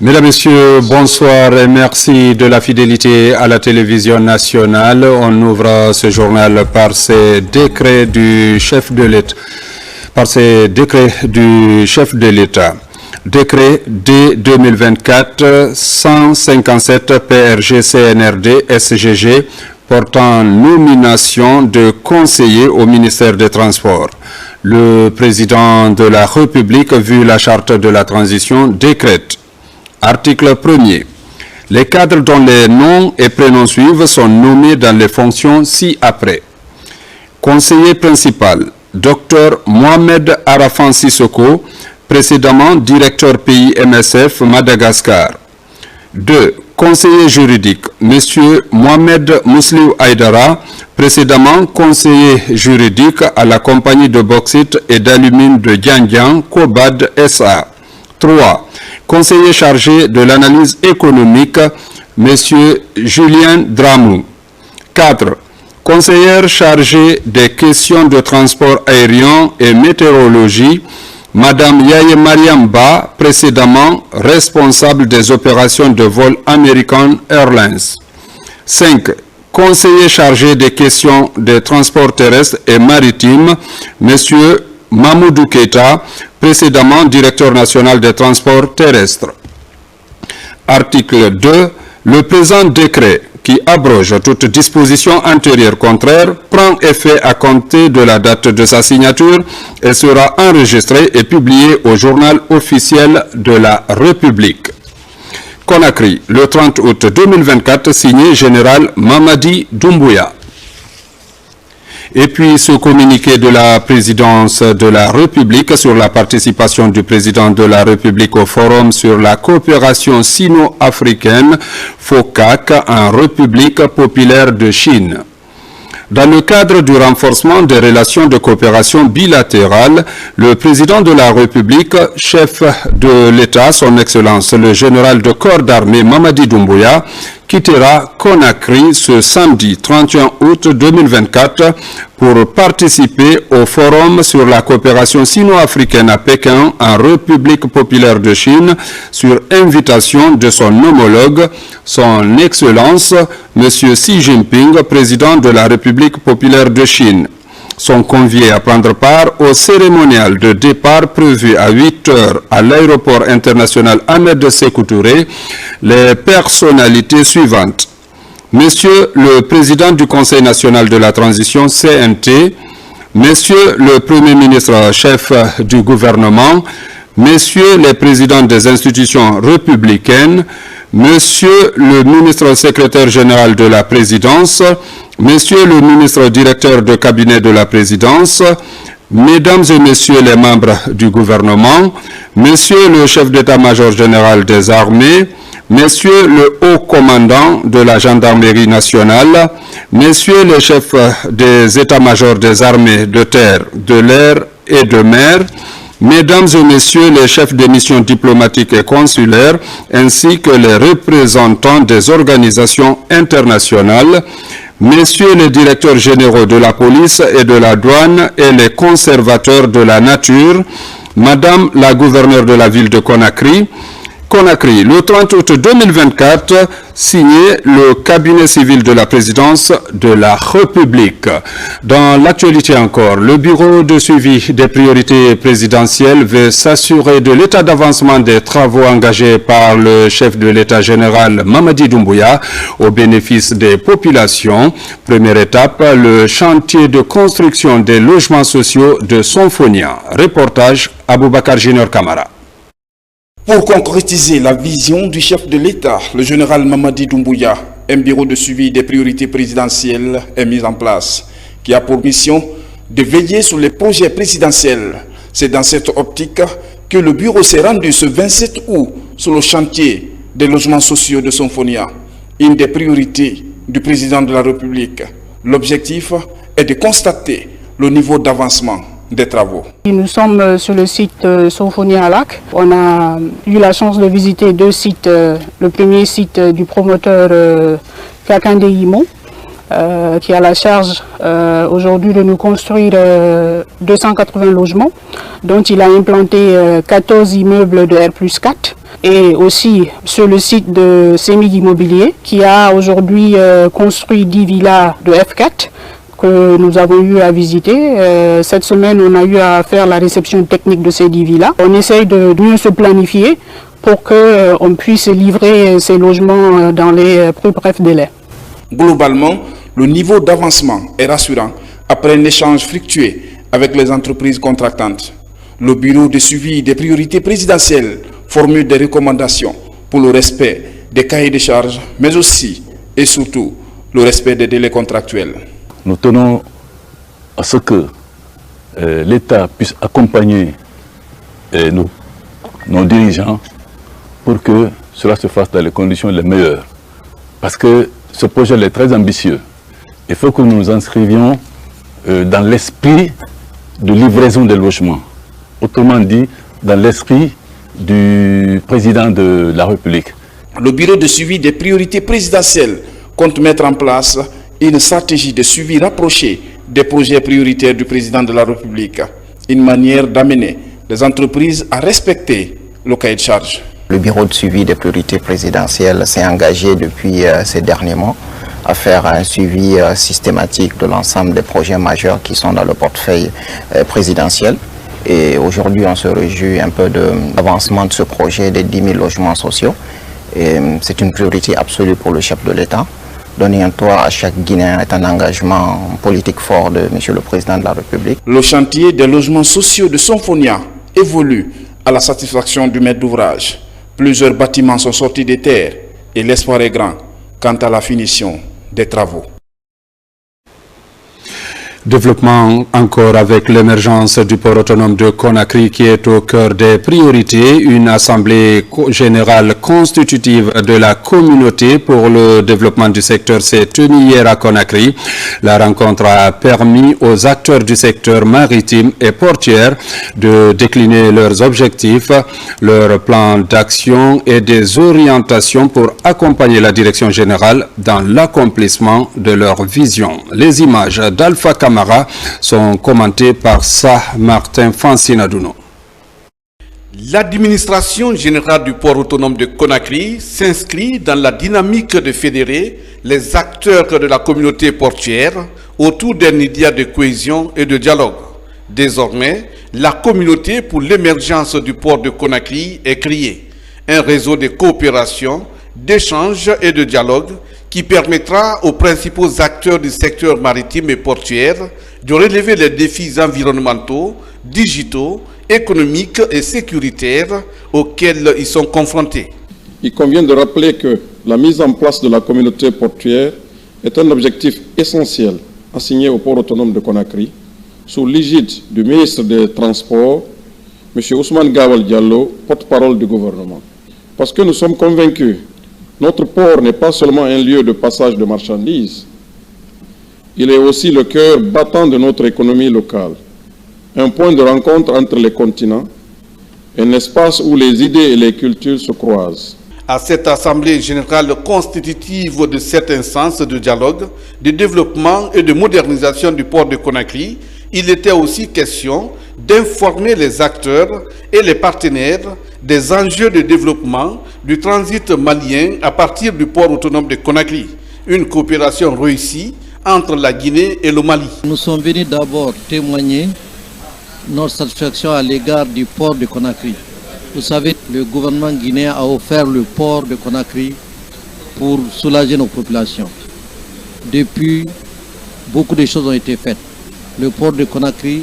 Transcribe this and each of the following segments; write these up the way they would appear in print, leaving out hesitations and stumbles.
Mesdames, Messieurs, bonsoir et merci de la fidélité à la télévision nationale. On ouvre ce journal par ces décrets du chef de l'État. Décret D 2024-157 PRG CNRD SGG portant nomination de conseillers au ministère des Transports. Le président de la République, vu la charte de la transition, décrète. Article 1er. Les cadres dont les noms et prénoms suivent sont nommés dans les fonctions ci-après. Conseiller principal, Dr Mohamed Arafan Sissoko, précédemment directeur pays MSF Madagascar. 2. Conseiller juridique, M. Mohamed Mousliou Aïdara, précédemment conseiller juridique à la compagnie de bauxite et d'alumine de Diandian, Kobad SA. 3. Conseiller chargé de l'analyse économique, M. Julien Dramou. 4. Conseillère chargée des questions de transport aérien et météorologie, Madame Yaye Mariamba, précédemment responsable des opérations de vol American Airlines. 5. Conseiller chargé des questions des transports terrestres et maritimes, M. Mamoudou Keita, précédemment directeur national des transports terrestres. Article 2. Le présent décret, qui abroge toute disposition antérieure contraire, prend effet à compter de la date de sa signature et sera enregistré et publié au journal officiel de la République. Conakry, le 30 août 2024, signé Général Mamadi Doumbouya. Et puis ce communiqué de la présidence de la République sur la participation du président de la République au Forum sur la coopération sino-africaine, FOCAC, en République populaire de Chine. Dans le cadre du renforcement des relations de coopération bilatérale, le président de la République, chef de l'État, son Excellence le général de corps d'armée Mamadi Doumbouya, quittera Conakry ce samedi 31 août 2024 pour participer au Forum sur la coopération sino-africaine à Pékin en République populaire de Chine sur invitation de son homologue, son Excellence M. Xi Jinping, président de la République populaire de Chine. Sont conviés à prendre part au cérémonial de départ prévu à 8 heures à l'aéroport international Ahmed Sékou Touré les personnalités suivantes. Monsieur le Président du Conseil national de la transition CNT, Monsieur le Premier ministre chef du gouvernement, Messieurs les présidents des institutions républicaines, Monsieur le ministre secrétaire général de la présidence, Monsieur le ministre directeur de cabinet de la présidence, Mesdames et Messieurs les membres du gouvernement, Monsieur le chef d'état-major général des armées, Messieurs le haut commandant de la gendarmerie nationale, Messieurs les chefs des états-majors des armées de terre, de l'air et de mer, Mesdames et Messieurs les chefs des missions diplomatiques et consulaires, ainsi que les représentants des organisations internationales, Messieurs les directeurs généraux de la police et de la douane et les conservateurs de la nature, Madame la gouverneure de la ville de Conakry, Conakry, le 30 août 2024, signé le cabinet civil de la présidence de la République. Dans l'actualité encore, le bureau de suivi des priorités présidentielles veut s'assurer de l'état d'avancement des travaux engagés par le chef de l'État général Mamadi Doumbouya au bénéfice des populations. Première étape, le chantier de construction des logements sociaux de Sonfonia. Reportage Aboubakar Junior Kamara. Pour concrétiser la vision du chef de l'État, le général Mamadi Doumbouya, un bureau de suivi des priorités présidentielles est mis en place, qui a pour mission de veiller sur les projets présidentiels. C'est dans cette optique que le bureau s'est rendu ce 27 août sur le chantier des logements sociaux de Sonfonia, une des priorités du président de la République. L'objectif est de constater le niveau d'avancement des travaux. Nous sommes sur le site Sonfonia à Lac. On a eu la chance de visiter deux sites. Le premier site du promoteur Kakande Imo, qui a la charge aujourd'hui de nous construire 280 logements, dont il a implanté 14 immeubles de R+4. et aussi sur le site de CEMIG Immobilier qui a aujourd'hui construit 10 villas de F4 que nous avons eu à visiter. Cette semaine, on a eu à faire la réception technique de ces 10 villas. On essaye de mieux se planifier pour qu'on puisse livrer ces logements dans les plus brefs délais. Globalement, le niveau d'avancement est rassurant après un échange fructueux avec les entreprises contractantes. Le bureau de suivi des priorités présidentielles formule des recommandations pour le respect des cahiers de charges, mais aussi et surtout le respect des délais contractuels. Nous tenons à ce que l'État puisse accompagner nos dirigeants pour que cela se fasse dans les conditions les meilleures. Parce que ce projet est très ambitieux. Il faut que nous nous inscrivions dans l'esprit de livraison des logements. Autrement dit, dans l'esprit du président de la République. Le bureau de suivi des priorités présidentielles compte mettre en place une stratégie de suivi rapproché des projets prioritaires du président de la République. Une manière d'amener les entreprises à respecter le cahier de charges. Le bureau de suivi des priorités présidentielles s'est engagé depuis ces derniers mois à faire un suivi systématique de l'ensemble des projets majeurs qui sont dans le portefeuille présidentiel. Et aujourd'hui, on se réjouit un peu de l'avancement de ce projet des 10 000 logements sociaux. C'est une priorité absolue pour le chef de l'État. Donner un toit à chaque Guinéen est un engagement politique fort de M. le Président de la République. Le chantier des logements sociaux de Sonfonia évolue à la satisfaction du maître d'ouvrage. Plusieurs bâtiments sont sortis des terres et l'espoir est grand quant à la finition des travaux. Développement encore avec l'émergence du port autonome de Conakry qui est au cœur des priorités. Une assemblée générale constitutive de la communauté pour le développement du secteur s'est tenue hier à Conakry. La rencontre a permis aux acteurs du secteur maritime et portuaire de décliner leurs objectifs, leurs plans d'action et des orientations pour accompagner la direction générale dans l'accomplissement de leur vision. Les images d'Alpha Camara sont commentées par Martin Fancinadouno. L'administration générale du port autonome de Conakry s'inscrit dans la dynamique de fédérer les acteurs de la communauté portuaire autour d'un idéal de cohésion et de dialogue. Désormais, la communauté pour l'émergence du port de Conakry est créée. Un réseau de coopération, d'échange et de dialogue qui permettra aux principaux acteurs du secteur maritime et portuaire de relever les défis environnementaux, digitaux, économiques et sécuritaires auxquels ils sont confrontés. Il convient de rappeler que la mise en place de la communauté portuaire est un objectif essentiel assigné au port autonome de Conakry sous l'égide du ministre des Transports, M. Ousmane Gawal Diallo, porte-parole du gouvernement. Parce que nous sommes convaincus, notre port n'est pas seulement un lieu de passage de marchandises, il est aussi le cœur battant de notre économie locale, un point de rencontre entre les continents, un espace où les idées et les cultures se croisent. À cette assemblée générale constitutive de cette instance de dialogue, de développement et de modernisation du port de Conakry, il était aussi question d'informer les acteurs et les partenaires des enjeux de développement du transit malien à partir du port autonome de Conakry. Une coopération réussie entre la Guinée et le Mali. Nous sommes venus d'abord témoigner notre satisfaction à l'égard du port de Conakry. Vous savez, le gouvernement guinéen a offert le port de Conakry pour soulager nos populations. Depuis, beaucoup de choses ont été faites. Le port de Conakry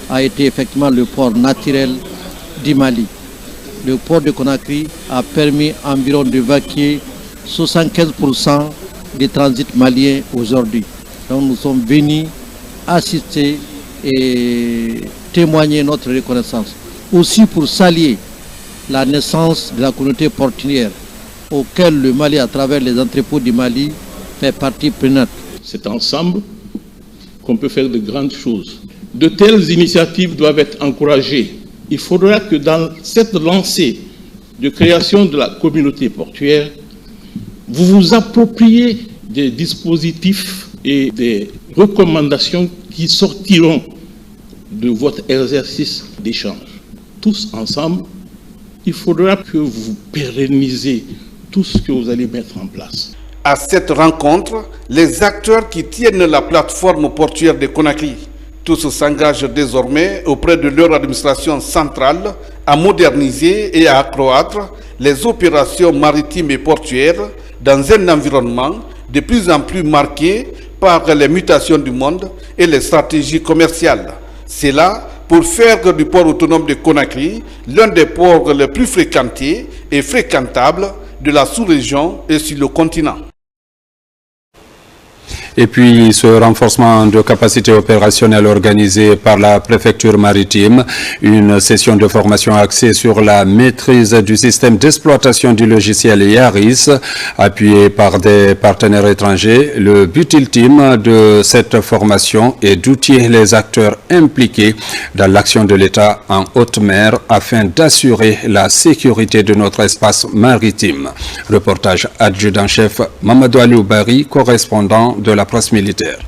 a été effectivement le port naturel du Mali. Le port de Conakry a permis environ d'évacuer 75% des transits maliens aujourd'hui. Donc nous sommes venus assister et témoigner notre reconnaissance. Aussi pour saluer la naissance de la communauté portuaire auquel le Mali, à travers les entrepôts du Mali, fait partie prenante. C'est ensemble qu'on peut faire de grandes choses. De telles initiatives doivent être encouragées. Il faudra que dans cette lancée de création de la communauté portuaire, vous vous appropriez des dispositifs et des recommandations qui sortiront de votre exercice d'échange. Tous ensemble, il faudra que vous pérennisez tout ce que vous allez mettre en place. À cette rencontre, les acteurs qui tiennent la plateforme portuaire de Conakry, tous s'engagent désormais auprès de leur administration centrale à moderniser et à accroître les opérations maritimes et portuaires dans un environnement de plus en plus marqué par les mutations du monde et les stratégies commerciales. C'est là pour faire du port autonome de Conakry l'un des ports les plus fréquentés et fréquentables de la sous-région et sur le continent. Et puis ce renforcement de capacité opérationnelle organisé par la préfecture maritime, une session de formation axée sur la maîtrise du système d'exploitation du logiciel IARIS, appuyé par des partenaires étrangers. Le but ultime de cette formation est d'outiller les acteurs impliqués dans l'action de l'État en haute mer afin d'assurer la sécurité de notre espace maritime. Reportage adjudant-chef Mamadou Aliou Bari, correspondant de la presse militaire.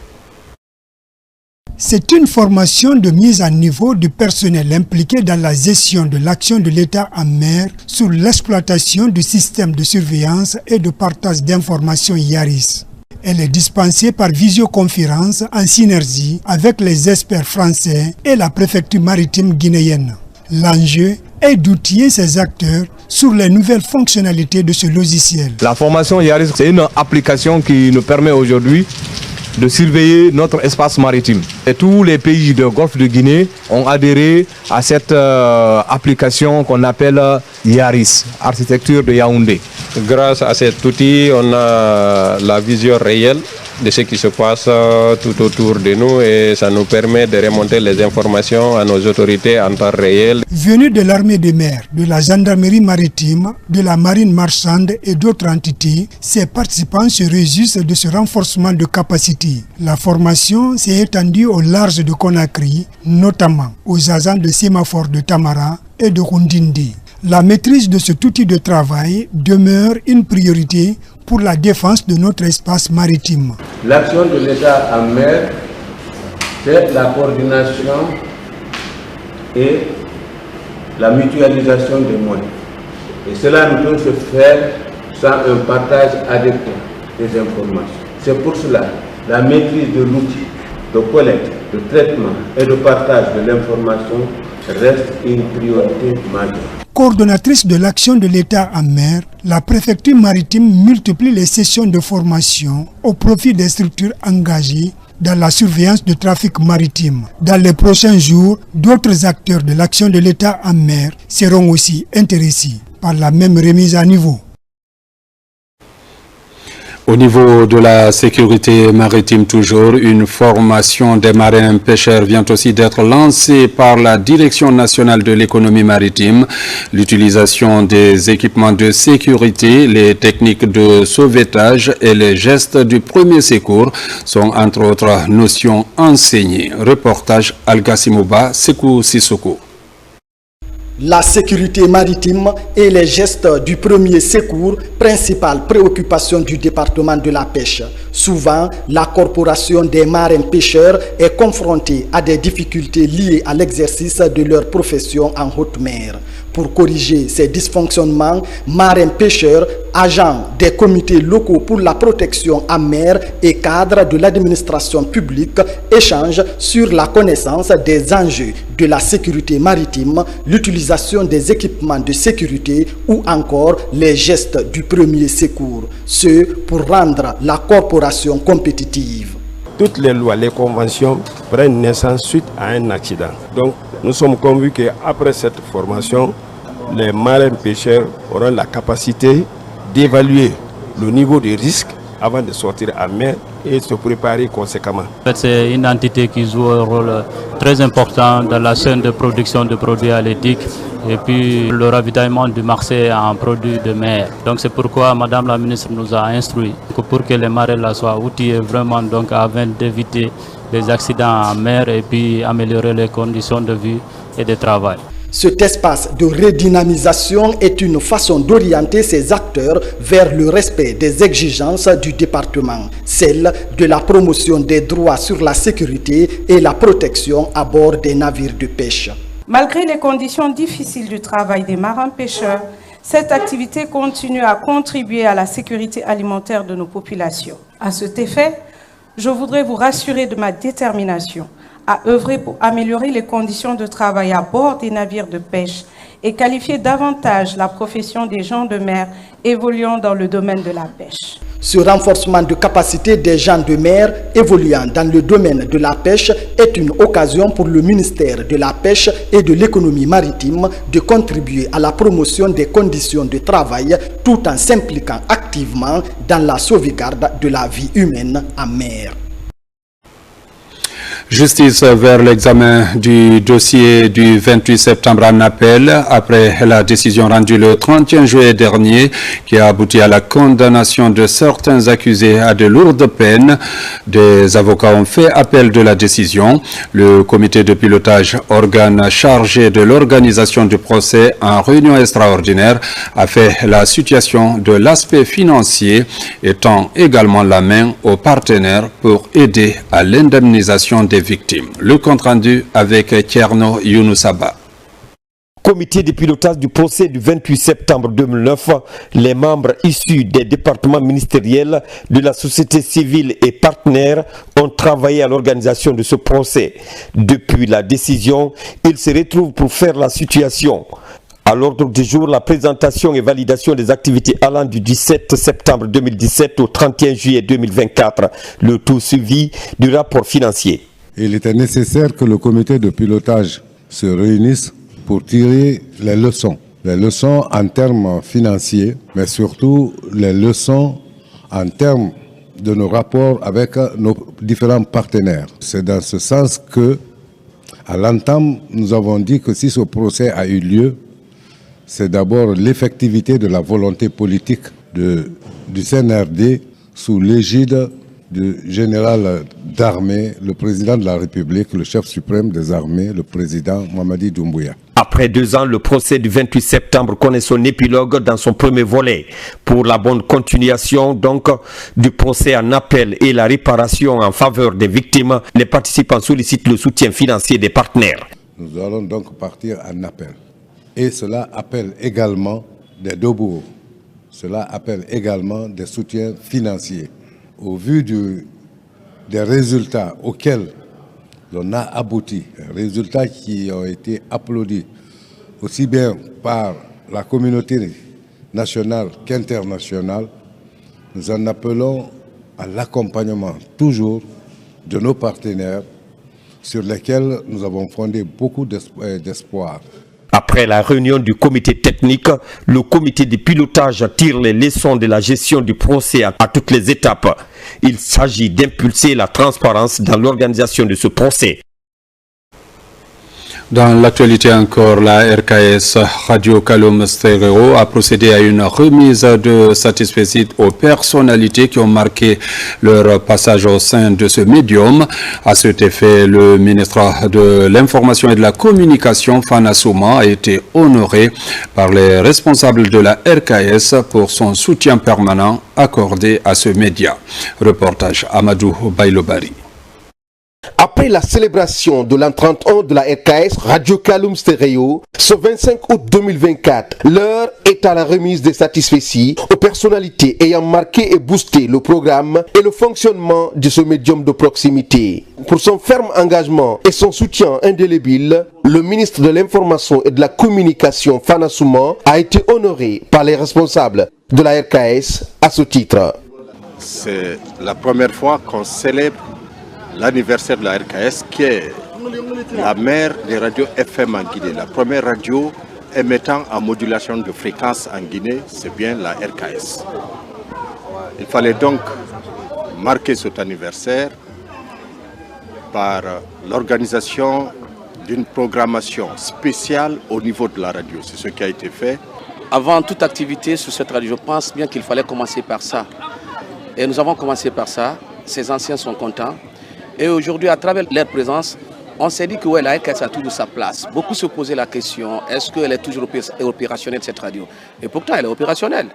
C'est une formation de mise à niveau du personnel impliqué dans la gestion de l'action de l'État en mer sur l'exploitation du système de surveillance et de partage d'informations IARIS. Elle est dispensée par visioconférence en synergie avec les experts français et la préfecture maritime guinéenne. L'enjeu est d'outiller ces acteurs sur les nouvelles fonctionnalités de ce logiciel. La formation IARIS, c'est une application qui nous permet aujourd'hui de surveiller notre espace maritime. Et tous les pays du Golfe de Guinée ont adhéré à cette application qu'on appelle IARIS, architecture de Yaoundé. Grâce à cet outil, on a la vision réelle de ce qui se passe tout autour de nous et ça nous permet de remonter les informations à nos autorités en temps réel. Venus de l'armée des mers, de la gendarmerie maritime, de la marine marchande et d'autres entités, ces participants se réjouissent de ce renforcement de capacité. La formation s'est étendue au large de Conakry, notamment aux agents de sémaphore de Tamara et de Rundindi. La maîtrise de cet outil de travail demeure une priorité pour la défense de notre espace maritime. L'action de l'État en mer, c'est la coordination et la mutualisation des moyens. Et cela ne peut se faire sans un partage adéquat des informations. C'est pour cela que la maîtrise de l'outil de collecte, de traitement et de partage de l'information reste une priorité majeure. Coordonnatrice de l'action de l'État en mer, la préfecture maritime multiplie les sessions de formation au profit des structures engagées dans la surveillance du trafic maritime. Dans les prochains jours, d'autres acteurs de l'action de l'État en mer seront aussi intéressés par la même remise à niveau. Au niveau de la sécurité maritime toujours, une formation des marins pêcheurs vient aussi d'être lancée par la Direction nationale de l'économie maritime. L'utilisation des équipements de sécurité, les techniques de sauvetage et les gestes du premier secours sont entre autres notions enseignées. Reportage Algassimouba, Sekou Sissoko. La sécurité maritime et les gestes du premier secours, principale préoccupation du département de la pêche. Souvent, la corporation des marins pêcheurs est confrontée à des difficultés liées à l'exercice de leur profession en haute mer. Pour corriger ces dysfonctionnements, marins pêcheurs, agents des comités locaux pour la protection en mer et cadres de l'administration publique échangent sur la connaissance des enjeux de la sécurité maritime, l'utilisation des équipements de sécurité ou encore les gestes du premier secours, ce pour rendre la corporation compétitive. Toutes les lois, les conventions prennent naissance suite à un accident. Donc, nous sommes convaincus qu'après cette formation, les marins pêcheurs auront la capacité d'évaluer le niveau de risque avant de sortir en mer et se préparer conséquemment. C'est une entité qui joue un rôle très important dans la chaîne de production de produits halieutiques et puis le ravitaillement du marché en produits de mer. Donc c'est pourquoi Madame la ministre nous a instruit pour que les marins là soient outillés vraiment donc afin d'éviter les accidents en mer et puis améliorer les conditions de vie et de travail. Cet espace de redynamisation est une façon d'orienter ces acteurs vers le respect des exigences du département, celle de la promotion des droits sur la sécurité et la protection à bord des navires de pêche. Malgré les conditions difficiles du travail des marins-pêcheurs, cette activité continue à contribuer à la sécurité alimentaire de nos populations. À cet effet, je voudrais vous rassurer de ma détermination à œuvrer pour améliorer les conditions de travail à bord des navires de pêche et qualifier davantage la profession des gens de mer évoluant dans le domaine de la pêche. Ce renforcement de capacité des gens de mer évoluant dans le domaine de la pêche est une occasion pour le ministère de la Pêche et de l'économie maritime de contribuer à la promotion des conditions de travail tout en s'impliquant activement dans la sauvegarde de la vie humaine en mer. Justice vers l'examen du dossier du 28 septembre en appel après la décision rendue le 31 juillet dernier qui a abouti à la condamnation de certains accusés à de lourdes peines. Des avocats ont fait appel de la décision. Le comité de pilotage, organe chargé de l'organisation du procès en réunion extraordinaire, a fait la situation de l'aspect financier et tend également la main aux partenaires pour aider à l'indemnisation des victimes. Le compte rendu avec Tierno Younoussaba. Comité de pilotage du procès du 28 septembre 2009, les membres issus des départements ministériels de la société civile et partenaires ont travaillé à l'organisation de ce procès. Depuis la décision, ils se retrouvent pour faire la situation. À l'ordre du jour, la présentation et validation des activités allant du 17 septembre 2017 au 31 juillet 2024, le tout suivi du rapport financier. Il était nécessaire que le comité de pilotage se réunisse pour tirer les leçons en termes financiers, mais surtout les leçons en termes de nos rapports avec nos différents partenaires. C'est dans ce sens que, à l'entame, nous avons dit que si ce procès a eu lieu, c'est d'abord l'effectivité de la volonté politique du CNRD sous l'égide du général d'armée, le président de la République, le chef suprême des armées, le président Mamadi Doumbouya. Après 2 ans, le procès du 28 septembre connaît son épilogue dans son premier volet. Pour la bonne continuation donc du procès en appel et la réparation en faveur des victimes, les participants sollicitent le soutien financier des partenaires. Nous allons donc partir en appel. Et cela appelle également des dobours. Cela appelle également des soutiens financiers. Au vu des résultats auxquels l'on a abouti, résultats qui ont été applaudis aussi bien par la communauté nationale qu'internationale, nous en appelons à l'accompagnement toujours de nos partenaires sur lesquels nous avons fondé beaucoup d'espoir. Après la réunion du comité technique, le comité de pilotage tire les leçons de la gestion du procès à toutes les étapes. Il s'agit d'impulser la transparence dans l'organisation de ce procès. Dans l'actualité encore, la RKS Radio Kaloum Stéréo a procédé à une remise de satisfecit aux personnalités qui ont marqué leur passage au sein de ce médium. À cet effet, le ministre de l'Information et de la Communication, Fana Souma, a été honoré par les responsables de la RKS pour son soutien permanent accordé à ce média. Reportage Amadou Bailobari. Après la célébration de l'an 31 de la RKS Radio Kaloum Stéréo, ce 25 août 2024, l'heure est à la remise des satisfecits aux personnalités ayant marqué et boosté le programme et le fonctionnement de ce médium de proximité. Pour son ferme engagement et son soutien indélébile, le ministre de l'Information et de la Communication, Fana Souma, a été honoré par les responsables de la RKS à ce titre. C'est la première fois qu'on célèbre l'anniversaire de la RKS, qui est la mère des radios FM en Guinée. La première radio émettant en modulation de fréquence en Guinée, c'est bien la RKS. Il fallait donc marquer cet anniversaire par l'organisation d'une programmation spéciale au niveau de la radio. C'est ce qui a été fait. Avant toute activité sur cette radio, je pense bien qu'il fallait commencer par ça. Et nous avons commencé par ça. Ces anciens sont contents. Et aujourd'hui, à travers leur présence, on s'est dit que ouais, la RKS a toujours sa place. Beaucoup se posaient la question, est-ce qu'elle est toujours opérationnelle, cette radio? Et pourtant, elle est opérationnelle.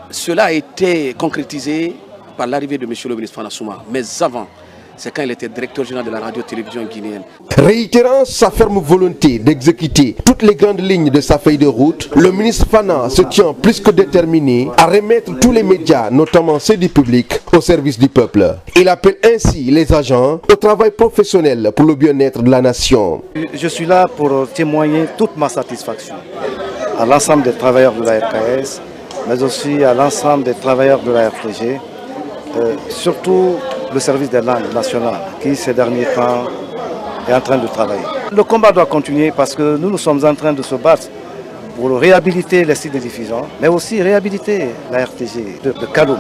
Cela a été concrétisé par l'arrivée de M. le ministre Fana Souma. Mais avant, c'est quand il était directeur général de la radio-télévision guinéenne. Réitérant sa ferme volonté d'exécuter toutes les grandes lignes de sa feuille de route, le ministre Fana se tient plus que déterminé à remettre tous les médias, notamment ceux du public, au service du peuple. Il appelle ainsi les agents au travail professionnel pour le bien-être de la nation. Je suis là pour témoigner toute ma satisfaction à l'ensemble des travailleurs de la RKS, mais aussi à l'ensemble des travailleurs de la RTG, surtout le service des langues nationales qui ces derniers temps est en train de travailler. Le combat doit continuer parce que nous sommes en train de se battre pour réhabiliter les sites de diffusion, mais aussi réhabiliter la RTG de Kaloum.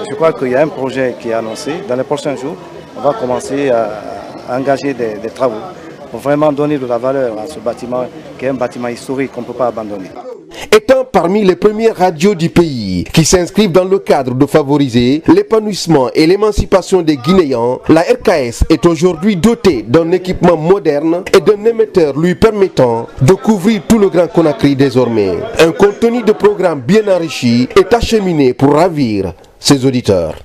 Je crois qu'il y a un projet qui est annoncé. Dans les prochains jours, on va commencer à engager des travaux pour vraiment donner de la valeur à ce bâtiment qui est un bâtiment historique qu'on ne peut pas abandonner. Étant parmi les premières radios du pays qui s'inscrivent dans le cadre de favoriser l'épanouissement et l'émancipation des Guinéens, la RKS est aujourd'hui dotée d'un équipement moderne et d'un émetteur lui permettant de couvrir tout le Grand Conakry désormais. Un contenu de programme bien enrichi est acheminé pour ravir ses auditeurs.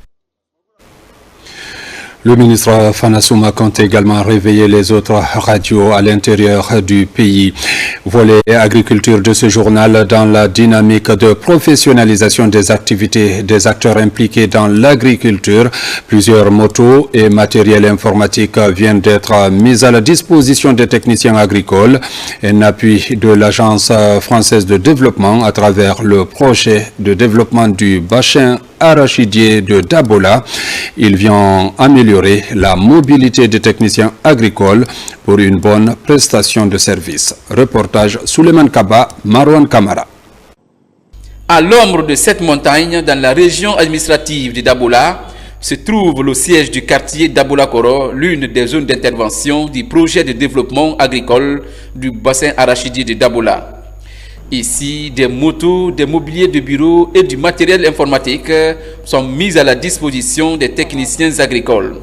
Le ministre Fanasouma compte également réveiller les autres radios à l'intérieur du pays. Volet agriculture de ce journal dans la dynamique de professionnalisation des activités des acteurs impliqués dans l'agriculture. Plusieurs motos et matériel informatique viennent d'être mis à la disposition des techniciens agricoles. Un appui de l'Agence française de développement à travers le projet de développement du bassin arachidier de Dabola. Il vient améliorer la mobilité des techniciens agricoles pour une bonne prestation de service. Reportage Souleymane Kaba, Marwan Kamara. À l'ombre de cette montagne, dans la région administrative de Dabola, se trouve le siège du quartier Dabola-Koro, l'une des zones d'intervention du projet de développement agricole du bassin arachidier de Dabola. Ici, des motos, des mobiliers de bureau et du matériel informatique sont mis à la disposition des techniciens agricoles.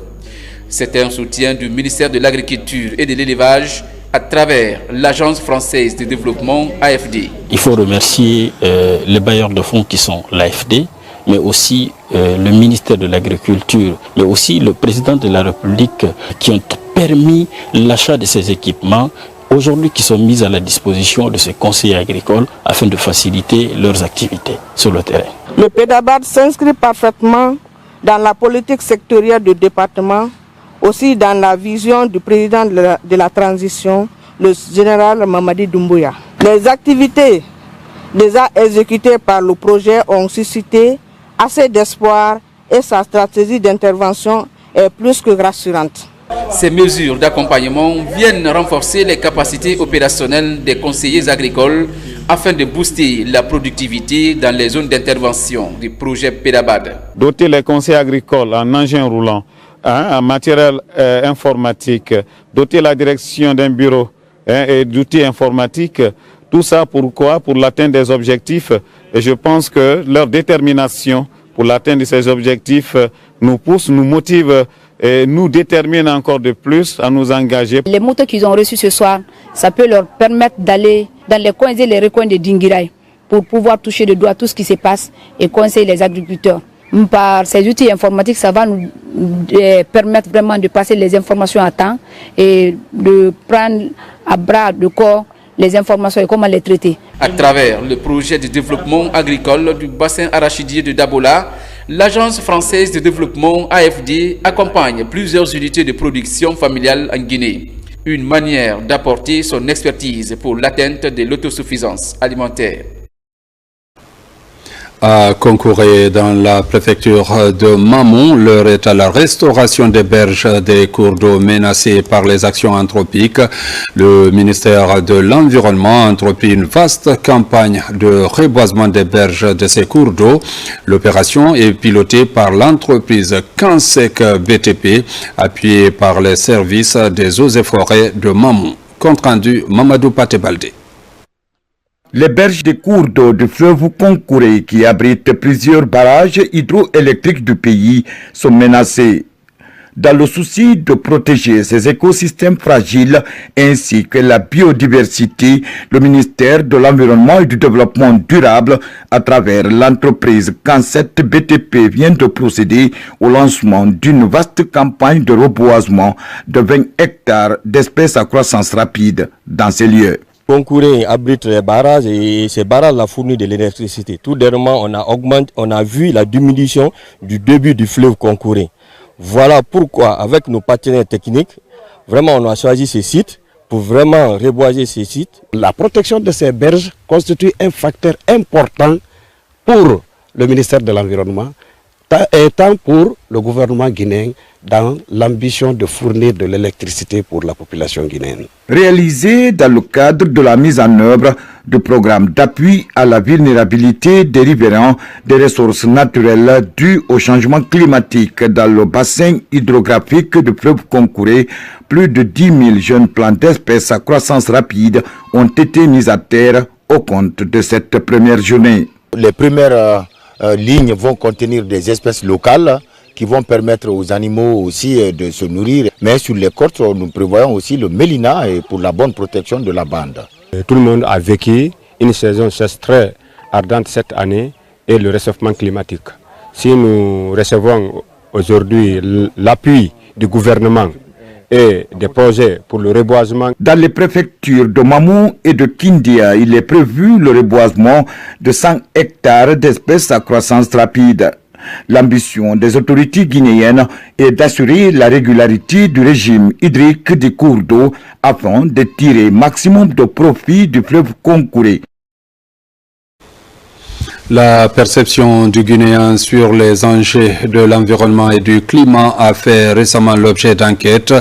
C'est un soutien du ministère de l'Agriculture et de l'Élevage à travers l'Agence française de développement AFD. Il faut remercier les bailleurs de fonds qui sont l'AFD, mais aussi le ministère de l'Agriculture, mais aussi le président de la République qui ont permis l'achat de ces équipements aujourd'hui qui sont mis à la disposition de ces conseillers agricoles afin de faciliter leurs activités sur le terrain. Le PEDABAD s'inscrit parfaitement dans la politique sectorielle du département, aussi dans la vision du président de la transition, le général Mamadi Doumbouya. Les activités déjà exécutées par le projet ont suscité assez d'espoir et sa stratégie d'intervention est plus que rassurante. Ces mesures d'accompagnement viennent renforcer les capacités opérationnelles des conseillers agricoles afin de booster la productivité dans les zones d'intervention du projet PEDABAD. Doter les conseillers agricoles en engins roulants, en matériel informatique, doter la direction d'un bureau et d'outils informatiques, tout ça pourquoi? Pour l'atteinte des objectifs. Et je pense que leur détermination pour l'atteinte de ces objectifs nous pousse, nous motive et nous détermine encore de plus à nous engager. Les motos qu'ils ont reçus ce soir, ça peut leur permettre d'aller dans les coins et les recoins de Dinguiraï pour pouvoir toucher de doigt tout ce qui se passe et conseiller les agriculteurs. Par ces outils informatiques, ça va nous permettre vraiment de passer les informations à temps et de prendre à bras de corps les informations et comment les traiter. À travers le projet de développement agricole du bassin arachidier de Dabola, l'Agence française de développement AFD accompagne plusieurs unités de production familiale en Guinée. Une manière d'apporter son expertise pour l'atteinte de l'autosuffisance alimentaire. À concourir dans la préfecture de Mamon, l'heure est à la restauration des berges des cours d'eau menacés par les actions anthropiques. Le ministère de l'Environnement a entrepris une vaste campagne de reboisement des berges de ces cours d'eau. L'opération est pilotée par l'entreprise Cansec BTP, appuyée par les services des eaux et forêts de Mamon. Compte rendu Mamadou Patebalde. Les berges des cours d'eau du fleuve Concouré, qui abritent plusieurs barrages hydroélectriques du pays, sont menacées. dans le souci de protéger ces écosystèmes fragiles ainsi que la biodiversité, le ministère de l'Environnement et du Développement durable, à travers l'entreprise Canset BTP, vient de procéder au lancement d'une vaste campagne de reboisement de 20 hectares d'espèces à croissance rapide dans ces lieux. Concouré abrite les barrages et ces barrages la fournissent de l'électricité. Tout dernièrement, on a vu la diminution du débit du fleuve Concouré. Voilà pourquoi, avec nos partenaires techniques, vraiment on a choisi ces sites pour vraiment reboiser ces sites. La protection de ces berges constitue un facteur important pour le ministère de l'Environnement et tant pour le gouvernement guinéen dans l'ambition de fournir de l'électricité pour la population guinéenne. Réalisé dans le cadre de la mise en œuvre du programme d'appui à la vulnérabilité des riverains des ressources naturelles dues au changement climatique dans le bassin hydrographique du fleuve Concouré, plus de 10 000 jeunes plants d'espèces à croissance rapide ont été mis à terre au compte de cette première journée. Les premières lignes vont contenir des espèces locales qui vont permettre aux animaux aussi de se nourrir. Mais sur les côtes, nous prévoyons aussi le mélina pour la bonne protection de la bande. Tout le monde a vécu une saison sèche très ardente cette année et le réchauffement climatique. Si nous recevons aujourd'hui l'appui du gouvernement et des projets pour le reboisement. Dans les préfectures de Mamou et de Kindia, il est prévu le reboisement de 100 hectares d'espèces à croissance rapide. L'ambition des autorités guinéennes est d'assurer la régularité du régime hydrique des cours d'eau afin de tirer maximum de profit du fleuve Concouré. La perception du Guinéen sur les enjeux de l'environnement et du climat a fait récemment l'objet d'enquêtes.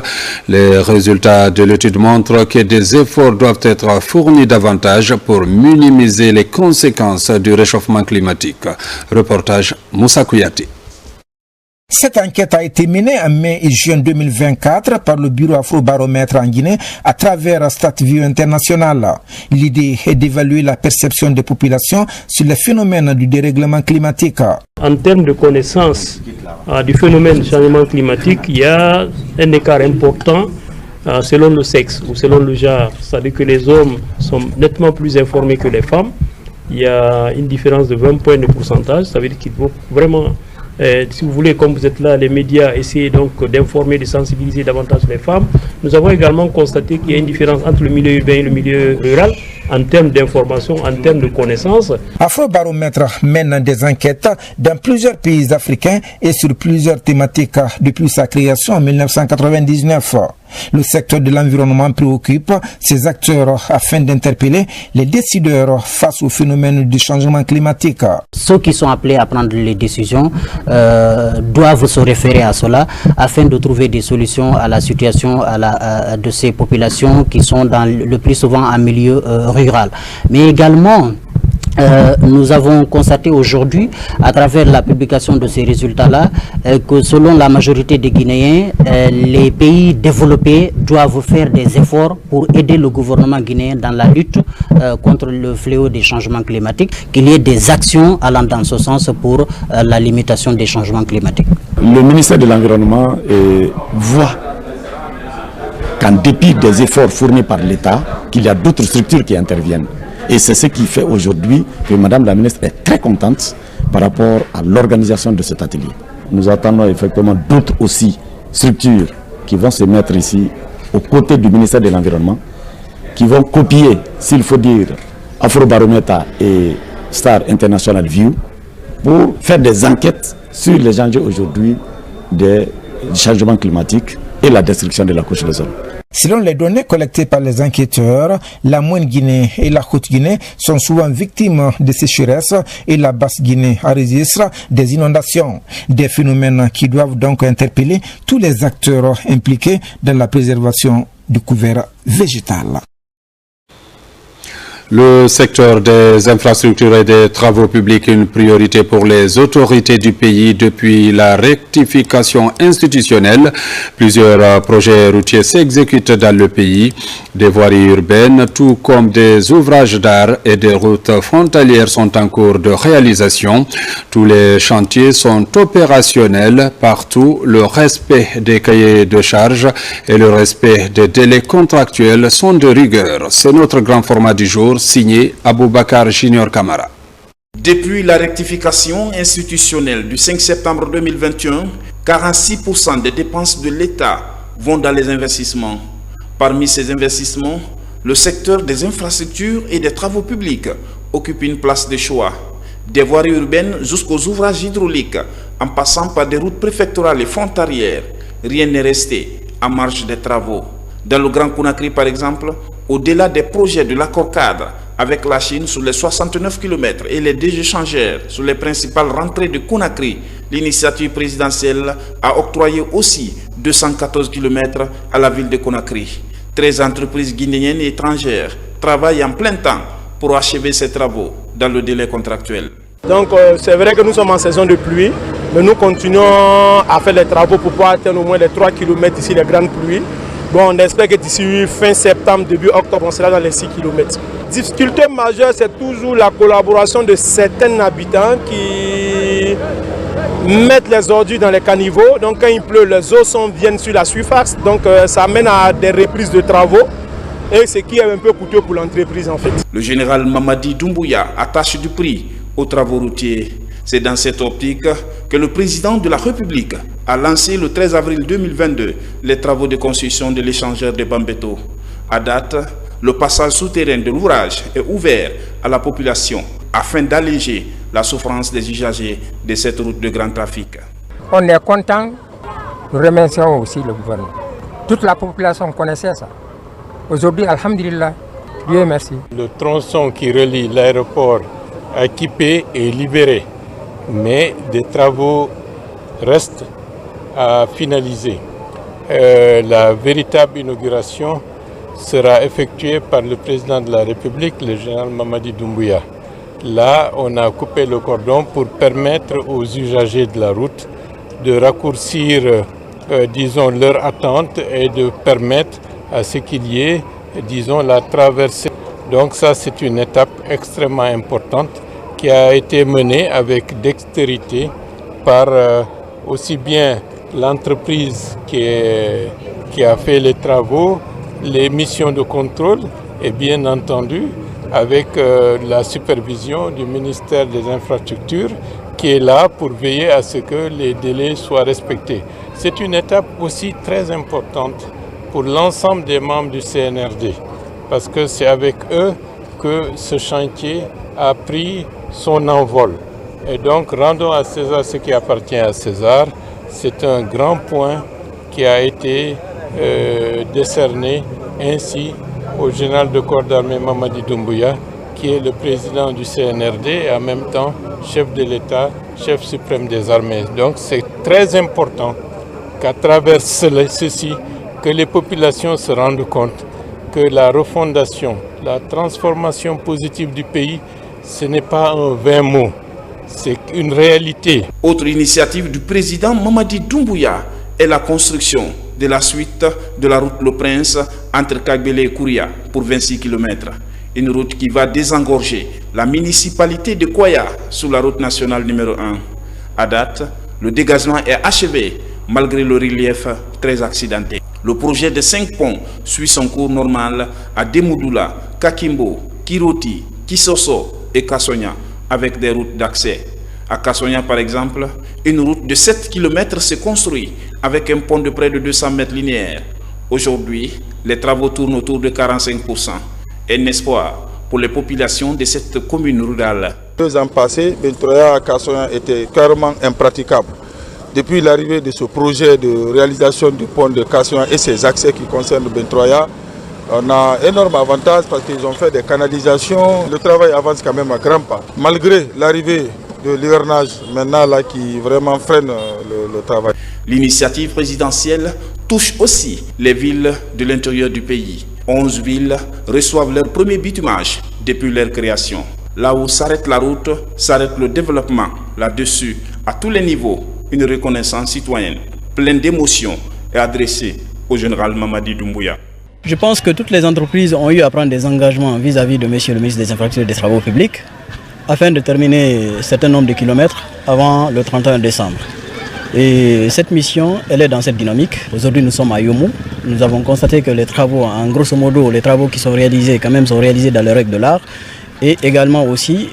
Les résultats de l'étude montrent que des efforts doivent être fournis davantage pour minimiser les conséquences du réchauffement climatique. Reportage Moussa Kouyati. Cette enquête a été menée en mai et juin 2024 par le bureau Afrobaromètre en Guinée à travers StatView International. L'idée est d'évaluer la perception des populations sur les phénomènes du dérèglement climatique. En termes de connaissance du phénomène du changement climatique, il y a un écart important selon le sexe ou selon le genre. C'est-à-dire que les hommes sont nettement plus informés que les femmes. Il y a une différence de 20 points de pourcentage. Ça veut dire qu'il faut vraiment... si vous voulez, comme vous êtes là, les médias essaient donc d'informer, de sensibiliser davantage les femmes. Nous avons également constaté qu'il y a une différence entre le milieu urbain et le milieu rural en termes d'information, en termes de connaissances. Afrobaromètre mène des enquêtes dans plusieurs pays africains et sur plusieurs thématiques depuis sa création en 1999. Le secteur de l'environnement préoccupe ses acteurs afin d'interpeller les décideurs face au phénomène du changement climatique. Ceux qui sont appelés à prendre les décisions doivent se référer à cela afin de trouver des solutions à la situation de ces populations qui sont le plus souvent en milieu rural. Mais également, nous avons constaté aujourd'hui, à travers la publication de ces résultats-là, que selon la majorité des Guinéens, les pays développés doivent faire des efforts pour aider le gouvernement guinéen dans la lutte contre le fléau des changements climatiques, qu'il y ait des actions allant dans ce sens pour la limitation des changements climatiques. Le ministère de l'Environnement voit qu'en dépit des efforts fournis par l'État, qu'il y a d'autres structures qui interviennent. Et c'est ce qui fait aujourd'hui que Madame la ministre est très contente par rapport à l'organisation de cet atelier. Nous attendons effectivement d'autres aussi structures qui vont se mettre ici aux côtés du ministère de l'Environnement, qui vont copier, s'il faut dire, Afrobaromètre et Star International View pour faire des enquêtes sur les enjeux aujourd'hui des changements climatiques et la destruction de la couche d'ozone. Selon les données collectées par les enquêteurs, la Moyenne Guinée et la Haute Guinée sont souvent victimes de sécheresse et la Basse Guinée enregistre des inondations. Des phénomènes qui doivent donc interpeller tous les acteurs impliqués dans la préservation du couvert végétal. Le secteur des infrastructures et des travaux publics, une priorité pour les autorités du pays depuis la rectification institutionnelle. Plusieurs projets routiers s'exécutent dans le pays. Des voiries urbaines, tout comme des ouvrages d'art et des routes frontalières sont en cours de réalisation. Tous les chantiers sont opérationnels partout. Le respect des cahiers de charges et le respect des délais contractuels sont de rigueur. C'est notre grand format du jour, signé Aboubakar Junior Kamara. Depuis la rectification institutionnelle du 5 septembre 2021, 46% des dépenses de l'État vont dans les investissements. Parmi ces investissements, le secteur des infrastructures et des travaux publics occupe une place de choix. Des voiries urbaines jusqu'aux ouvrages hydrauliques, en passant par des routes préfectorales et frontalières, rien n'est resté en marge des travaux. Dans le Grand Conakry, par exemple, au-delà des projets de l'accord cadre avec la Chine sur les 69 km et les deux échangeurs sur les principales rentrées de Conakry, l'initiative présidentielle a octroyé aussi 214 km à la ville de Conakry. 13 entreprises guinéennes et étrangères travaillent en plein temps pour achever ces travaux dans le délai contractuel. Donc c'est vrai que nous sommes en saison de pluie, mais nous continuons à faire les travaux pour pouvoir atteindre au moins les 3 km ici les grandes pluies. Bon, on espère que d'ici fin septembre, début octobre, on sera dans les 6 km. Difficulté majeure, c'est toujours la collaboration de certains habitants qui mettent les ordures dans les caniveaux. Donc quand il pleut, les eaux viennent sur la surface. Donc ça amène à des reprises de travaux. Et ce qui est un peu coûteux pour l'entreprise en fait. Le général Mamadi Doumbouya attache du prix aux travaux routiers. C'est dans cette optique que le président de la République a lancé le 13 avril 2022 les travaux de construction de l'échangeur de Bambeto. À date, le passage souterrain de l'ouvrage est ouvert à la population afin d'alléger la souffrance des usagers de cette route de grand trafic. On est content, nous remercions aussi le gouvernement. Toute la population connaissait ça. Aujourd'hui, alhamdulillah, Dieu merci. Le tronçon qui relie l'aéroport à Kipé est libéré, mais des travaux restent à finaliser. La véritable inauguration sera effectuée par le président de la République, le général Mamadi Doumbouya. Là, on a coupé le cordon pour permettre aux usagers de la route de raccourcir, disons, leur attente et de permettre à ce qu'il y ait, disons, la traversée. Donc ça, c'est une étape extrêmement importante qui a été menée avec dextérité par aussi bien l'entreprise qui a fait les travaux, les missions de contrôle et bien entendu avec la supervision du ministère des Infrastructures qui est là pour veiller à ce que les délais soient respectés. C'est une étape aussi très importante pour l'ensemble des membres du CNRD parce que c'est avec eux que ce chantier a pris son envol. Et donc rendons à César ce qui appartient à César. C'est un grand point qui a été décerné ainsi au général de corps d'armée Mamadi Doumbouya, qui est le président du CNRD et en même temps chef de l'État, chef suprême des armées. Donc c'est très important qu'à travers ceci, que les populations se rendent compte que la refondation, la transformation positive du pays, ce n'est pas un vain mot, c'est une réalité. Autre initiative du président Mamadi Doumbouya est la construction de la suite de la route Le Prince entre Kagbele et Kouria pour 26 km. Une route qui va désengorger la municipalité de Koya sur la route nationale numéro 1. À date, le dégagement est achevé malgré le relief très accidenté. Le projet de 5 ponts suit son cours normal à Demoudoula, Kakimbo, Kiroti, Kisoso et Kassonia avec des routes d'accès. À Kassonia par exemple, une route de 7 km se construit avec un pont de près de 200 mètres linéaires. Aujourd'hui, les travaux tournent autour de 45%. Un espoir pour les populations de cette commune rurale. 2 ans passés, Bentroya à Kassonia était carrément impraticable. Depuis l'arrivée de ce projet de réalisation du pont de Kassonia et ses accès qui concernent Bentroya, on a énormément d'avantages parce qu'ils ont fait des canalisations. Le travail avance quand même à grands pas. Malgré l'arrivée de l'hivernage maintenant là qui vraiment freine le travail. L'initiative présidentielle touche aussi les villes de l'intérieur du pays. 11 villes reçoivent leur premier bitumage depuis leur création. Là où s'arrête la route, s'arrête le développement. Là-dessus, à tous les niveaux, une reconnaissance citoyenne, pleine d'émotions, est adressée au général Mamadi Doumbouya. Je pense que toutes les entreprises ont eu à prendre des engagements vis-à-vis de monsieur le ministre des Infrastructures et des Travaux publics afin de terminer un certain nombre de kilomètres avant le 31 décembre. Et cette mission, elle est dans cette dynamique. Aujourd'hui, nous sommes à Yomou. Nous avons constaté que les travaux, en grosso modo, les travaux qui sont réalisés, quand même, sont réalisés dans les règles de l'art. Et également aussi,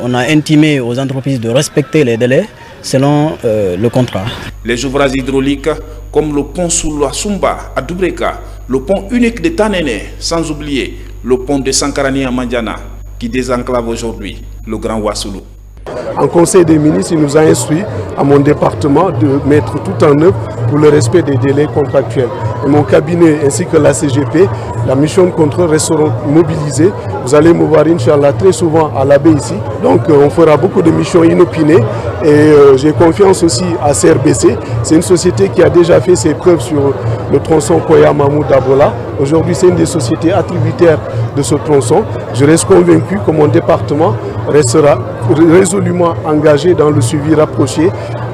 on a intimé aux entreprises de respecter les délais selon le contrat. Les ouvrages hydrauliques, comme le pont sous la Sumba à Doubreka, le pont unique de Tanene, sans oublier le pont de Sankarani à Mandiana, qui désenclave aujourd'hui le Grand Ouassoulou. En Conseil des ministres, il nous a instruit à mon département de mettre tout en œuvre pour le respect des délais contractuels. Et mon cabinet ainsi que la CGP, la mission de contrôle resteront mobilisés. Vous allez me voir, Inch'Allah, très souvent à la baie ici. Donc on fera beaucoup de missions inopinées et j'ai confiance aussi à CRBC. C'est une société qui a déjà fait ses preuves sur le tronçon Koya Mahmoud Dabola. Aujourd'hui, c'est une des sociétés attributaires de ce tronçon. Je reste convaincu que mon département restera résolument engagé dans le suivi rapproché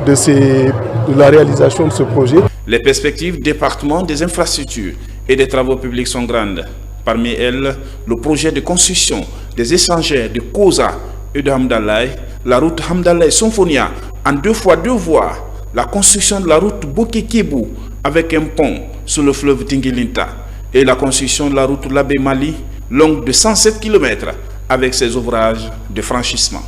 de la réalisation de ce projet. Les perspectives du département des infrastructures et des travaux publics sont grandes. Parmi elles, le projet de construction des échangeurs de Koza et de Hamdallah, la route Hamdallah-Symphonia en 2x2 voies, la construction de la route Boké-Kébou avec un pont sur le fleuve Tingilinta et la construction de la route Labé-Mali longue de 107 km avec ses ouvrages de franchissement.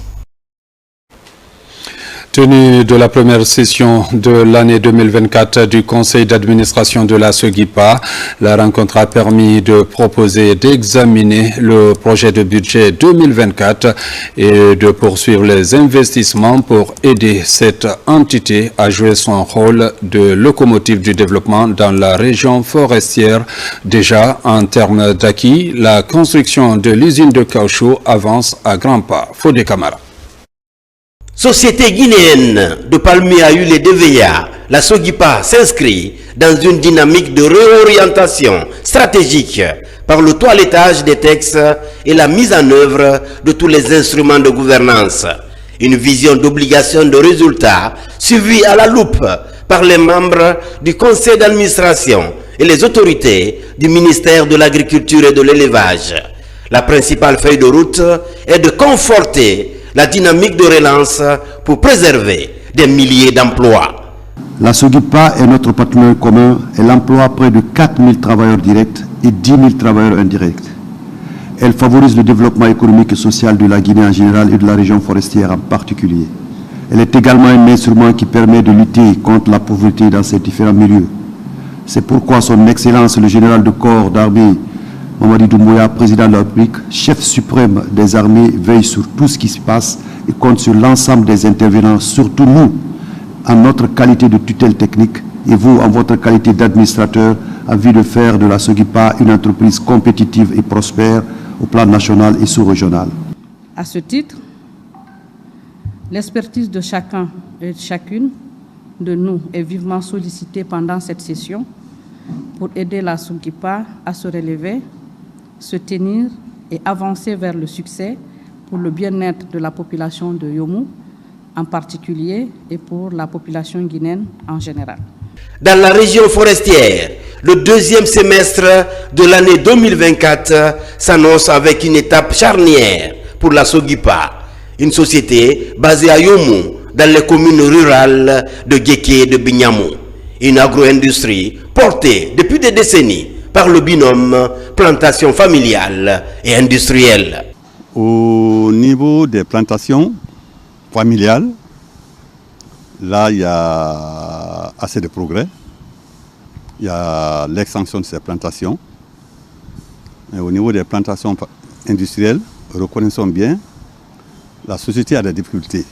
Tenue de la première session de l'année 2024 du Conseil d'administration de la SOGIPA, la rencontre a permis de proposer d'examiner le projet de budget 2024 et de poursuivre les investissements pour aider cette entité à jouer son rôle de locomotive du développement dans la région forestière. Déjà, en termes d'acquis, la construction de l'usine de caoutchouc avance à grands pas. Fodé Camara. Société guinéenne de palmiers à huile et d'EVA, la SOGIPA s'inscrit dans une dynamique de réorientation stratégique par le toilettage des textes et la mise en œuvre de tous les instruments de gouvernance. Une vision d'obligation de résultats suivie à la loupe par les membres du conseil d'administration et les autorités du ministère de l'Agriculture et de l'Élevage. La principale feuille de route est de conforter la dynamique de relance pour préserver des milliers d'emplois. La SOGIPA est notre partenaire commun. Elle emploie près de 4000 travailleurs directs et 10 000 travailleurs indirects. Elle favorise le développement économique et social de la Guinée en général et de la région forestière en particulier. Elle est également un instrument qui permet de lutter contre la pauvreté dans ces différents milieux. C'est pourquoi son Excellence le général de corps d'armée Mamadi Doumbouya, président de la République, chef suprême des armées, veille sur tout ce qui se passe et compte sur l'ensemble des intervenants, surtout nous, en notre qualité de tutelle technique et vous, en votre qualité d'administrateur, en vue de faire de la SOGIPA une entreprise compétitive et prospère au plan national et sous-régional. À ce titre, l'expertise de chacun et de chacune de nous est vivement sollicitée pendant cette session pour aider la SOGIPA à se relever, se tenir et avancer vers le succès pour le bien-être de la population de Yomou en particulier et pour la population guinéenne en général. Dans la région forestière, le deuxième semestre de l'année 2024 s'annonce avec une étape charnière pour la SOGIPA, une société basée à Yomou dans les communes rurales de Guéké et de Bignamou. Une agro-industrie portée depuis des décennies par le binôme plantation familiale et industrielle. Au niveau des plantations familiales, là il y a assez de progrès. Il y a l'extension de ces plantations. Et au niveau des plantations industrielles, reconnaissons bien, la société a des difficultés.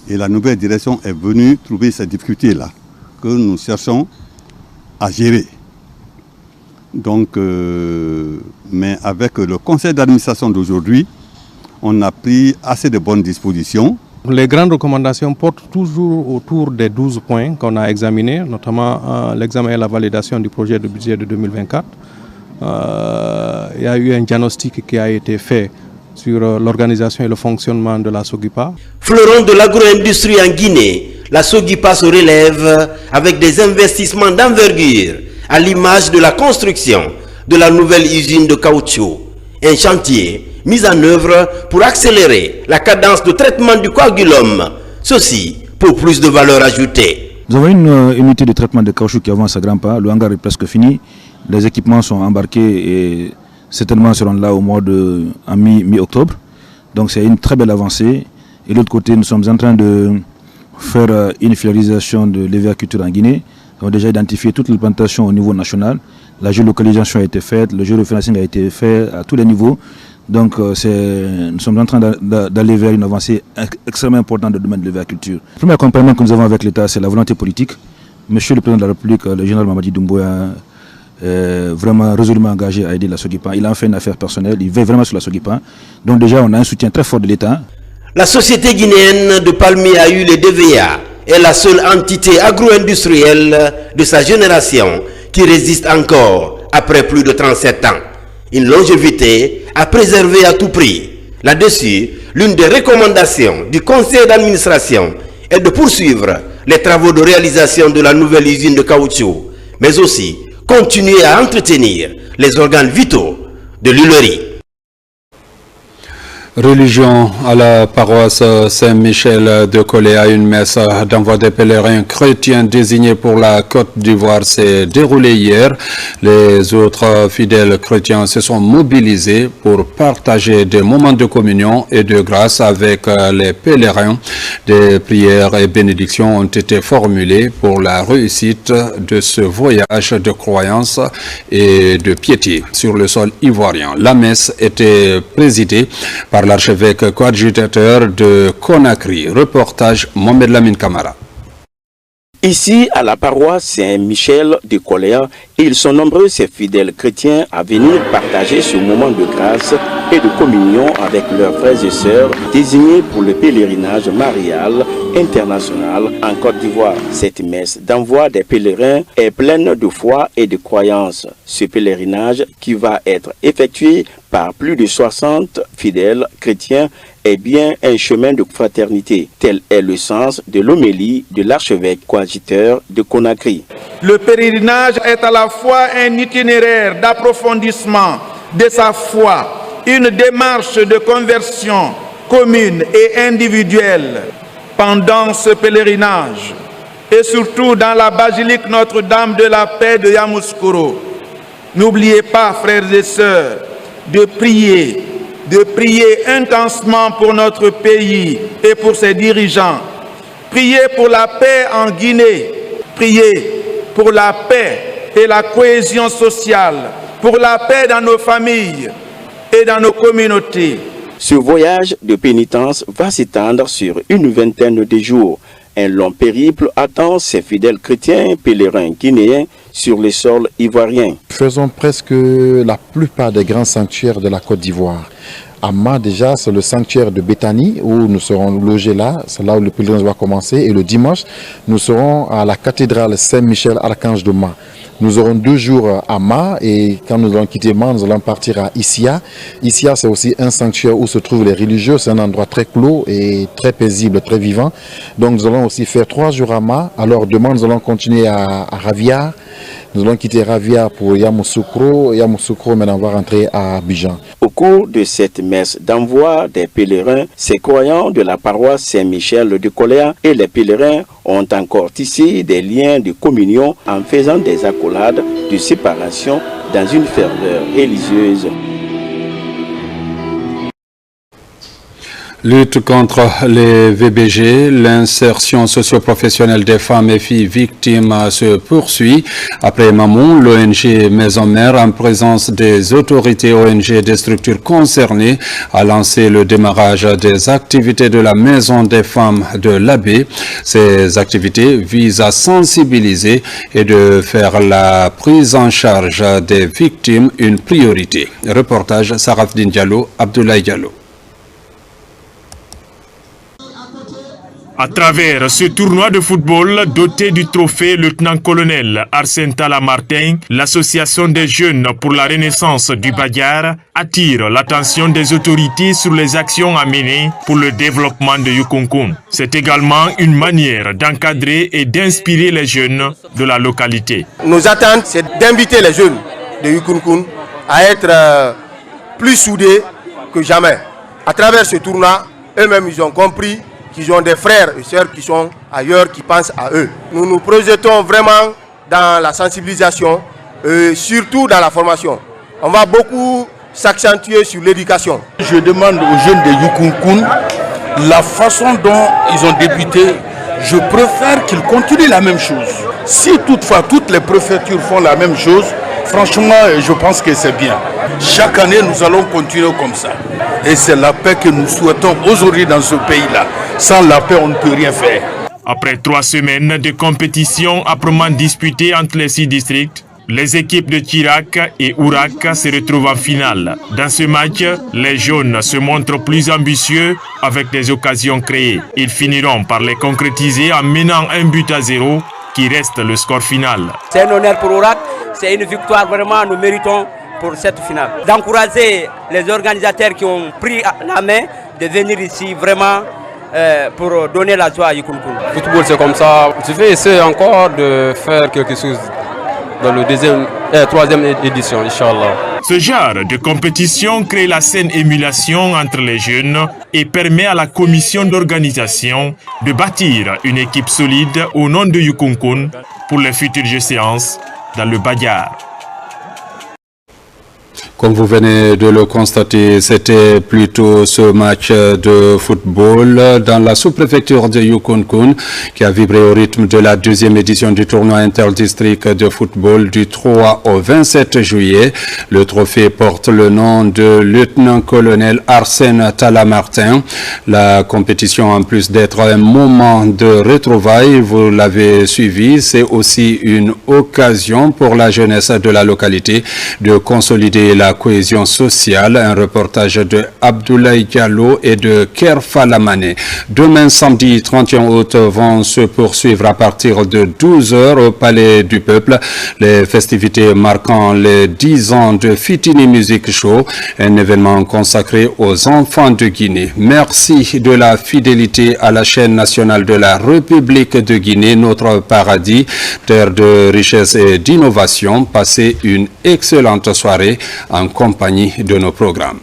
Et la nouvelle direction est venue trouver ces difficultés-là que nous cherchons à gérer. Donc, mais avec le conseil d'administration d'aujourd'hui, on a pris assez de bonnes dispositions. Les grandes recommandations portent toujours autour des 12 points qu'on a examinés, notamment l'examen et la validation du projet de budget de 2024. Il y a eu un diagnostic qui a été fait sur l'organisation et le fonctionnement de la SOGIPA. Fleuron de l'agro-industrie en Guinée, la SOGIPA se relève avec des investissements d'envergure à l'image de la construction de la nouvelle usine de caoutchouc. Un chantier mis en œuvre pour accélérer la cadence de traitement du coagulum, ceci pour plus de valeur ajoutée. Nous avons une unité de traitement de caoutchouc qui avance à grands pas, le hangar est presque fini, les équipements sont embarqués et certainement seront là au mois de mi-octobre. Donc c'est une très belle avancée. Et de l'autre côté, nous sommes en train de faire une finalisation de l'hévéaculture en Guinée. Nous avons déjà identifié toutes les plantations au niveau national. La géolocalisation a été faite, le géofinancing a été fait à tous les niveaux. Donc nous sommes en train d'aller vers une avancée extrêmement importante dans le domaine de l'hévéaculture. Le premier accompagnement que nous avons avec l'État, c'est la volonté politique. Monsieur le Président de la République, le général Mamadi Doumbouya, vraiment résolument engagé à aider la SOGIPA. Il a en fait une affaire personnelle, il veille vraiment sur la SOGIPA. Donc déjà, on a un soutien très fort de l'État. La société guinéenne de palmiers à huile et DVA est la seule entité agro-industrielle de sa génération qui résiste encore après plus de 37 ans. Une longévité à préserver à tout prix. Là-dessus, l'une des recommandations du conseil d'administration est de poursuivre les travaux de réalisation de la nouvelle usine de caoutchouc, mais aussi continuer à entretenir les organes vitaux de l'huilerie. Religion à la paroisse Saint-Michel de Koléa, une messe d'envoi des pèlerins chrétiens désignés pour la Côte d'Ivoire s'est déroulée hier. Les autres fidèles chrétiens se sont mobilisés pour partager des moments de communion et de grâce avec les pèlerins. Des prières et bénédictions ont été formulées pour la réussite de ce voyage de croyance et de piété sur le sol ivoirien. La messe était présidée par l'archevêque coadjutateur de Conakry. Reportage Mohamed Lamine Kamara. Ici, à la paroisse Saint-Michel de Koléa, ils sont nombreux ces fidèles chrétiens à venir partager ce moment de grâce et de communion avec leurs frères et sœurs désignés pour le pèlerinage marial international en Côte d'Ivoire. Cette messe d'envoi des pèlerins est pleine de foi et de croyance. Ce pèlerinage, qui va être effectué par plus de 60 fidèles chrétiens, est bien un chemin de fraternité. Tel est le sens de l'homélie de l'archevêque coadjuteur de Conakry. Le pèlerinage est à la fois un itinéraire d'approfondissement de sa foi, une démarche de conversion commune et individuelle. Pendant ce pèlerinage, et surtout dans la basilique Notre-Dame de la Paix de Yamoussoukro, n'oubliez pas, frères et sœurs, de prier intensement pour notre pays et pour ses dirigeants. Priez pour la paix en Guinée, priez pour la paix et la cohésion sociale, pour la paix dans nos familles et dans nos communautés. Ce voyage de pénitence va s'étendre sur une vingtaine de jours. Un long périple attend ces fidèles chrétiens pèlerins guinéens sur les sols ivoiriens. Faisons presque la plupart des grands sanctuaires de la Côte d'Ivoire. Amma, déjà, c'est le sanctuaire de Béthanie où nous serons logés là. C'est là où le pèlerinage va commencer. Et le dimanche, nous serons à la cathédrale Saint-Michel, Archange de Ma. Nous aurons 2 jours à Ma et quand nous allons quitter Ma, nous allons partir à Issia. Issia, c'est aussi un sanctuaire où se trouvent les religieux. C'est un endroit très clos et très paisible, très vivant. Donc nous allons aussi faire 3 jours à Ma. Alors demain, nous allons continuer à Ravia. Nous allons quitter Ravia pour Yamoussoukro. Yamoussoukro, maintenant, on va rentrer à Abidjan. Au cours de cette messe d'envoi des pèlerins, ces croyants de la paroisse Saint-Michel de Koléa et les pèlerins ont encore tissé des liens de communion en faisant des accolades de séparation dans une ferveur religieuse. Lutte contre les VBG, l'insertion socio-professionnelle des femmes et filles victimes se poursuit. Après Mamou, l'ONG Maison Mère, en présence des autorités ONG et des structures concernées, a lancé le démarrage des activités de la Maison des femmes de l'Abbé. Ces activités visent à sensibiliser et de faire la prise en charge des victimes une priorité. Reportage Sarafdine Diallo, Abdoulaye Diallo. À travers ce tournoi de football doté du trophée lieutenant-colonel Arsène Talla Martin, l'association des jeunes pour la renaissance du Badiar attire l'attention des autorités sur les actions à mener pour le développement de Yukunkun. C'est également une manière d'encadrer et d'inspirer les jeunes de la localité. Nos attentes, c'est d'inviter les jeunes de Yukunkun à être plus soudés que jamais. À travers ce tournoi, eux-mêmes, ils ont compris qu'ils ont des frères et sœurs qui sont ailleurs, qui pensent à eux. Nous nous projetons vraiment dans la sensibilisation et surtout dans la formation. On va beaucoup s'accentuer sur l'éducation. Je demande aux jeunes de Yukunkun la façon dont ils ont débuté. Je préfère qu'ils continuent la même chose. Si toutefois toutes les préfectures font la même chose, franchement, je pense que c'est bien. Chaque année, nous allons continuer comme ça. Et c'est la paix que nous souhaitons aujourd'hui dans ce pays-là. Sans la paix, on ne peut rien faire. Après 3 semaines de compétition âprement disputées entre les 6 districts, les équipes de Chirac et Ourak se retrouvent en finale. Dans ce match, les jaunes se montrent plus ambitieux avec des occasions créées. Ils finiront par les concrétiser en menant 1-0 qui reste le score final. C'est un honneur pour Ourak, c'est une victoire vraiment nous méritons pour cette finale. D'encourager les organisateurs qui ont pris la main de venir ici vraiment pour donner la joie à Yukunkun. Le football c'est comme ça, je vais essayer encore de faire quelque chose dans le 3e édition, Inch'Allah. Ce genre de compétition crée la saine émulation entre les jeunes et permet à la commission d'organisation de bâtir une équipe solide au nom de Yukunkun pour les futures séances dans le Badiar. Comme vous venez de le constater, c'était plutôt ce match de football dans la sous-préfecture de Yukunkun qui a vibré au rythme de la 2e édition du tournoi interdistrict de football du 3 au 27 juillet. Le trophée porte le nom de lieutenant-colonel Arsène Talla Martin. La compétition, en plus d'être un moment de retrouvailles, vous l'avez suivi, c'est aussi une occasion pour la jeunesse de la localité de consolider la cohésion sociale. Un reportage de Abdoulaye Diallo et de Kerfa Lamane. Demain, samedi 31 août, vont se poursuivre à partir de 12h au Palais du Peuple les festivités marquant les 10 ans de Fitini Music Show, un événement consacré aux enfants de Guinée. Merci de la fidélité à la chaîne nationale de la République de Guinée, notre paradis, terre de richesse et d'innovation. Passez une excellente soirée en compagnie de nos programmes.